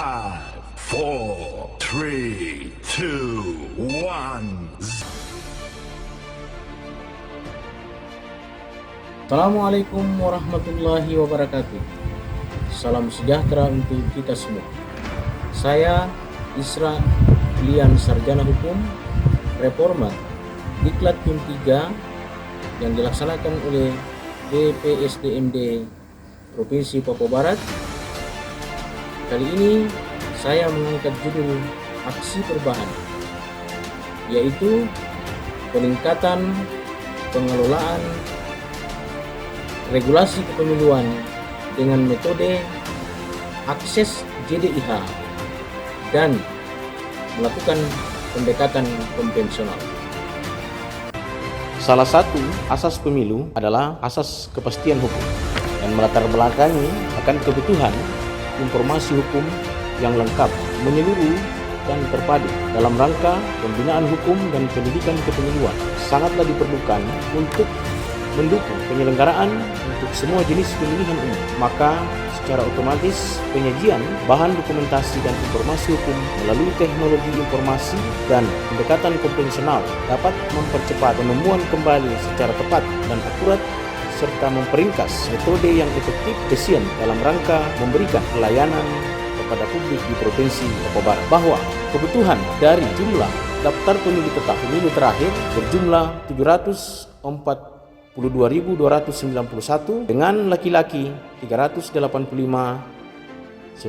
5, 4, 3, 2, 1. Assalamualaikum warahmatullahi wabarakatuh. Salam sejahtera untuk kita semua. Saya Isra Lian, Sarjana Hukum Reformat Diklat Tim 3 yang dilaksanakan oleh BPSDMD Provinsi Papua Barat. Kali ini saya mengangkat judul aksi perubahan, yaitu peningkatan pengelolaan regulasi kepemiluan dengan metode akses JDIH dan melakukan pendekatan konvensional. Salah satu asas pemilu adalah asas kepastian hukum dan melatar belakangi akan kebutuhan informasi hukum yang lengkap, menyeluruh, dan terpadu dalam rangka pembinaan hukum dan pendidikan kepemiluan sangatlah diperlukan untuk mendukung penyelenggaraan untuk semua jenis pemilihan umum. Maka secara otomatis penyajian bahan dokumentasi dan informasi hukum melalui teknologi informasi dan pendekatan konvensional dapat mempercepat penemuan kembali secara tepat dan akurat serta memperingkas metode yang efisien dalam rangka memberikan pelayanan kepada publik di Provinsi Papua Barat. Bahwa kebutuhan dari jumlah daftar pemilih tetap pemilu terakhir berjumlah 782.291 dengan laki-laki 385.945,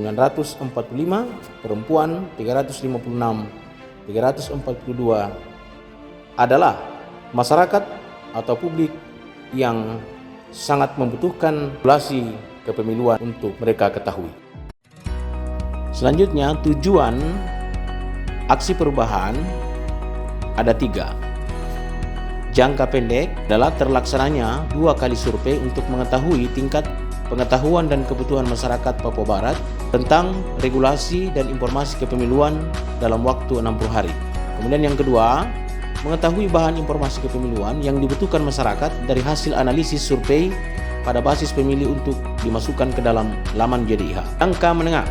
perempuan 356.342 adalah masyarakat atau publik yang sangat membutuhkan regulasi kepemiluan untuk mereka ketahui. Selanjutnya, tujuan aksi perubahan ada 3. Jangka pendek adalah terlaksananya 2 kali survei untuk mengetahui tingkat pengetahuan dan kebutuhan masyarakat Papua Barat tentang regulasi dan informasi kepemiluan dalam waktu 60 hari. Kemudian yang kedua, mengetahui bahan informasi kepemiluan yang dibutuhkan masyarakat dari hasil analisis survei pada basis pemilih untuk dimasukkan ke dalam laman JDIH. Jangka menengah,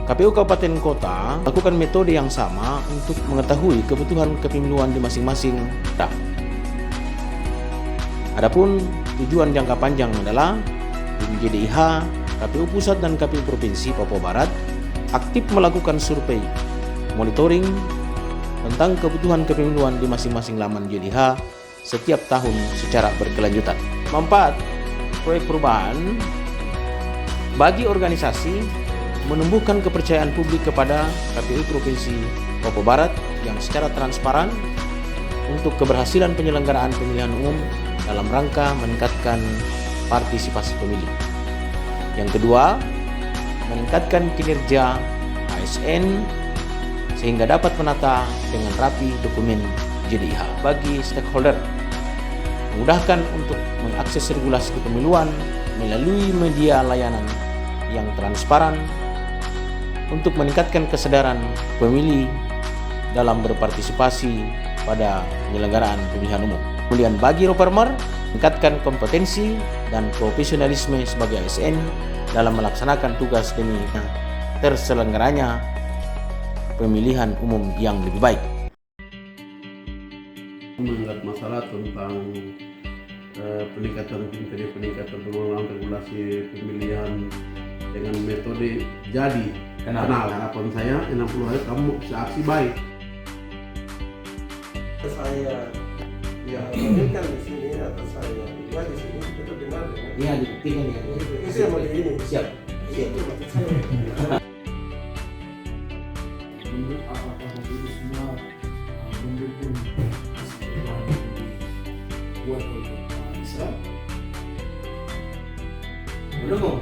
KPU Kabupaten Kota lakukan metode yang sama untuk mengetahui kebutuhan kepemiluan di masing-masing daerah. Adapun tujuan jangka panjang adalah tim JDIH, KPU Pusat dan KPU Provinsi Papua Barat aktif melakukan survei, monitoring tentang kebutuhan kepemiluan di masing-masing laman JDIH setiap tahun secara berkelanjutan. 4. Proyek perubahan bagi organisasi menumbuhkan kepercayaan publik kepada KPU Provinsi Papua Barat yang secara transparan untuk keberhasilan penyelenggaraan pemilihan umum dalam rangka meningkatkan partisipasi pemilih. Yang kedua, meningkatkan kinerja ASN sehingga dapat menata dengan rapi dokumen JDIH bagi stakeholder, memudahkan untuk mengakses regulasi kepemiluan melalui media layanan yang transparan untuk meningkatkan kesadaran pemilih dalam berpartisipasi pada penyelenggaraan pemilihan umum. Kemudian bagi reformer, meningkatkan kompetensi dan profesionalisme sebagai ASN dalam melaksanakan tugas demi terselenggaranya pemilihan umum yang lebih baik. Melihat masalah tentang peningkatan pengelolaan regulasi pemilihan dengan metode jadi kenal. Harapan saya 60 hari kamu bisa aksi baik. Saya ini kan di sini atau saya di sini kita dengar dengan Iya, dibuktikan ya. itu yang mau ini. Siap. Itu maksud saya. Menurut apakah itu semua mendukung aksi perubahan yang dibuat oleh Islam? Mendukung.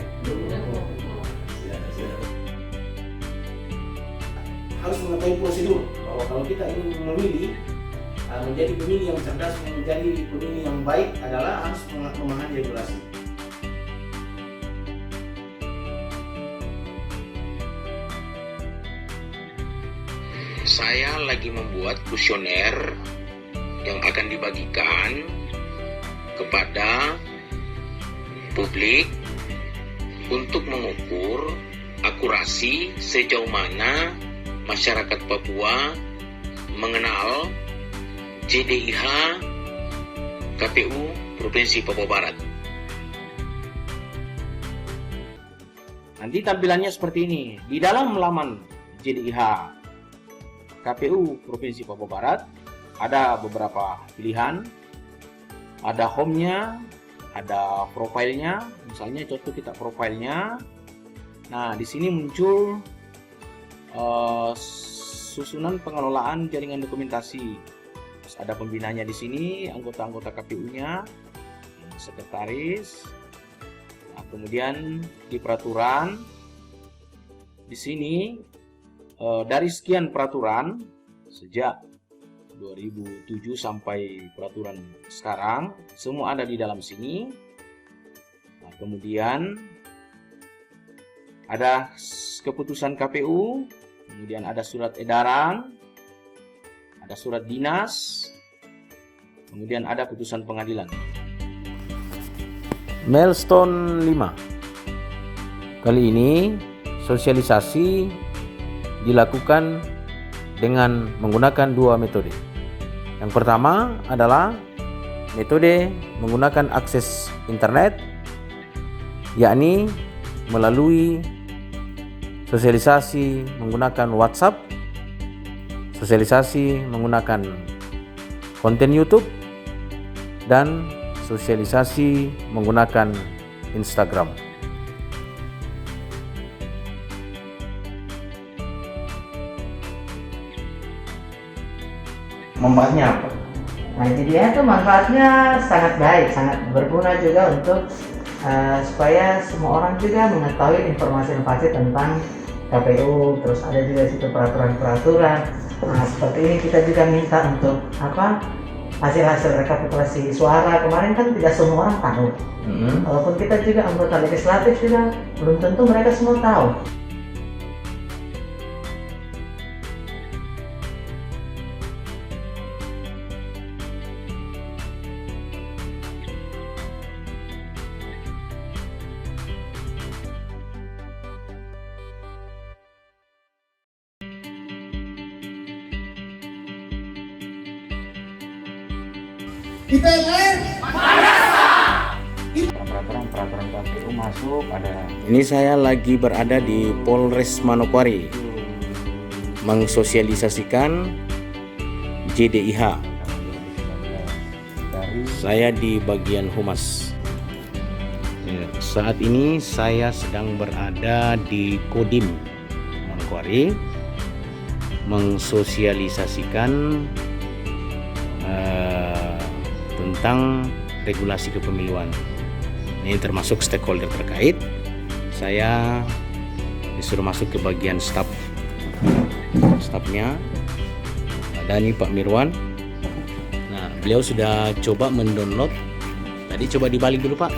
Harus mengetahui prosedur bahwa kalau kita ingin memilih menjadi pemilih yang cerdas, menjadi pemilih yang baik adalah harus memahami regulasi. Saya lagi membuat kuesioner yang akan dibagikan kepada publik untuk mengukur akurasi sejauh mana masyarakat Papua mengenal JDIH KPU Provinsi Papua Barat. Nanti tampilannya seperti ini. Di dalam laman JDIH KPU Provinsi Papua Barat ada beberapa pilihan. Ada home-nya, ada profilnya. Misalnya contoh kita profilnya. Nah, di sini muncul susunan pengelolaan jaringan dokumentasi. Terus ada pembinanya di sini, anggota-anggota KPU-nya, sekretaris. Nah, kemudian di peraturan di sini dari sekian peraturan sejak 2007 sampai peraturan sekarang semua ada di dalam sini. Nah, kemudian ada keputusan KPU, kemudian ada surat edaran, ada surat dinas, kemudian ada putusan pengadilan. Milestone 5. Kali ini sosialisasi dilakukan dengan menggunakan dua metode. Yang pertama adalah metode menggunakan akses internet, yakni melalui sosialisasi menggunakan WhatsApp, sosialisasi menggunakan konten YouTube, dan sosialisasi menggunakan Instagram. Manfaatnya apa? Nah, jadi itu manfaatnya sangat baik, sangat berguna juga untuk supaya semua orang juga mengetahui informasi-informasi tentang KPU. Terus ada juga situ peraturan-peraturan. Nah, seperti ini kita juga minta untuk hasil-hasil rekapitulasi suara kemarin kan tidak semua orang tahu. Walaupun kita juga anggota legislatif juga belum tentu mereka semua tahu. Peraturan KPU masuk ada. Ini saya lagi berada di Polres Manokwari mengsosialisasikan JDIH. Saya di bagian humas. Saat ini saya sedang berada di Kodim Manokwari mengsosialisasikan tentang regulasi kepemiluan. Ini termasuk stakeholder terkait. Saya disuruh masuk ke bagian stafnya. Ada nih Pak Mirwan. Nah, beliau sudah coba mendownload. Tadi coba dibalik dulu Pak.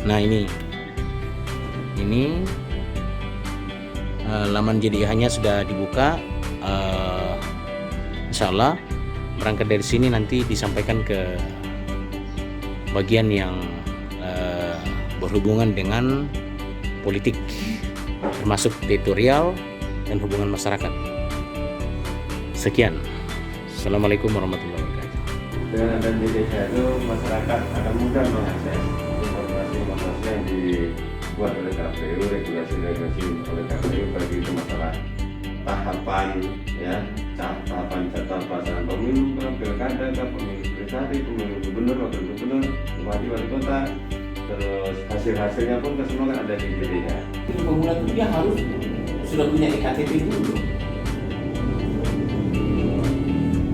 Nah ini laman JDIH-nya sudah dibuka. Insya Allah berangkat dari sini nanti disampaikan ke bagian yang berhubungan dengan politik, termasuk teritorial dan hubungan masyarakat. Sekian. Assalamualaikum warahmatullahi wabarakatuh. Dengan adanya JDIH itu masyarakat akan mudah mengakses informasi-informasi yang dibuat oleh KPU, regulasi-regulasi oleh KPU, bagi itu masalah tahapan tahapan jadwal pelaksanaan pemilu, pilkada, pemilu legislatif, pemilu gubernur, wakil gubernur, bupati, wali kota, terus hasil-hasilnya pun semua kan ada di JDIH. Pengguna itu dia harus sudah punya EKTP dulu.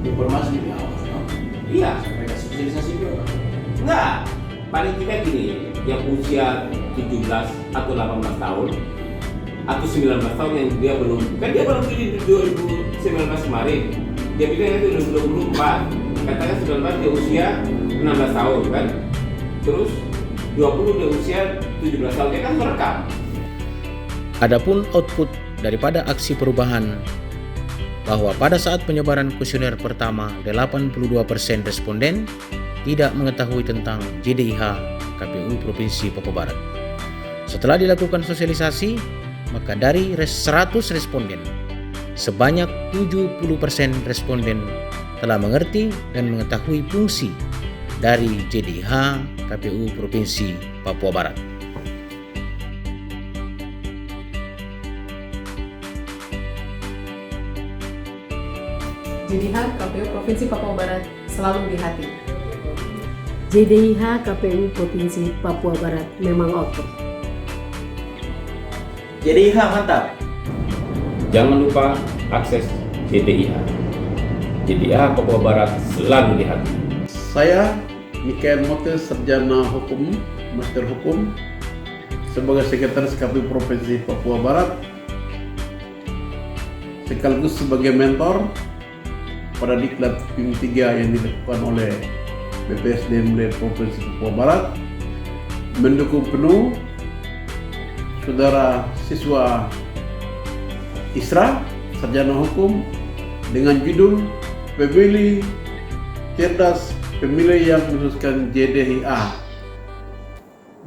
Informasi di awal, iya, mereka sosialisasi dulu. Enggak, paling tidak gini, yang usia 17 atau 18 tahun atau 19 tahun yang dia belum pilih di 2019 kemarin, dia pilih itu 2024, katakan 19 dia usia 16 tahun kan, terus 20 dia usia 17 tahun, dia kan merekam. Adapun output daripada aksi perubahan bahwa pada saat penyebaran kuesioner pertama 82% responden tidak mengetahui tentang JDIH KPU Provinsi Papua Barat. Setelah dilakukan sosialisasi, maka dari 100 responden, sebanyak 70% responden telah mengerti dan mengetahui fungsi dari JDIH KPU Provinsi Papua Barat. JDIH KPU Provinsi Papua Barat selalu di hati. JDIH KPU Provinsi Papua Barat memang oke. JDIH mantap. Jangan lupa akses JDIH. JDIH Papua Barat selalu di hati. Saya Mikael Mote, Sarjana Hukum, Master Hukum, sebagai Sekretaris KPU Provinsi Papua Barat, sekaligus sebagai mentor pada Diklat PIM 3 yang dilakukan oleh BPSDM Provinsi Papua Barat, mendukung penuh saudara siswa Isra, Sarjana Hukum, dengan judul Pemilih Cerdas, Pemilih yang meneruskan JDIH.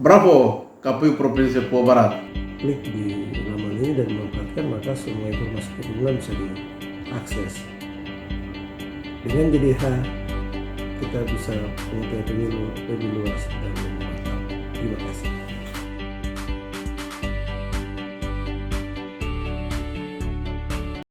Bravo KPU Provinsi Papua Barat. Klik di nama ini dan memanfaatkan, maka semua informasi kepentingan bisa diakses. Dengan JDIH kita bisa mengetahui pemilu lebih luas dan lebih mantap. Terima kasih.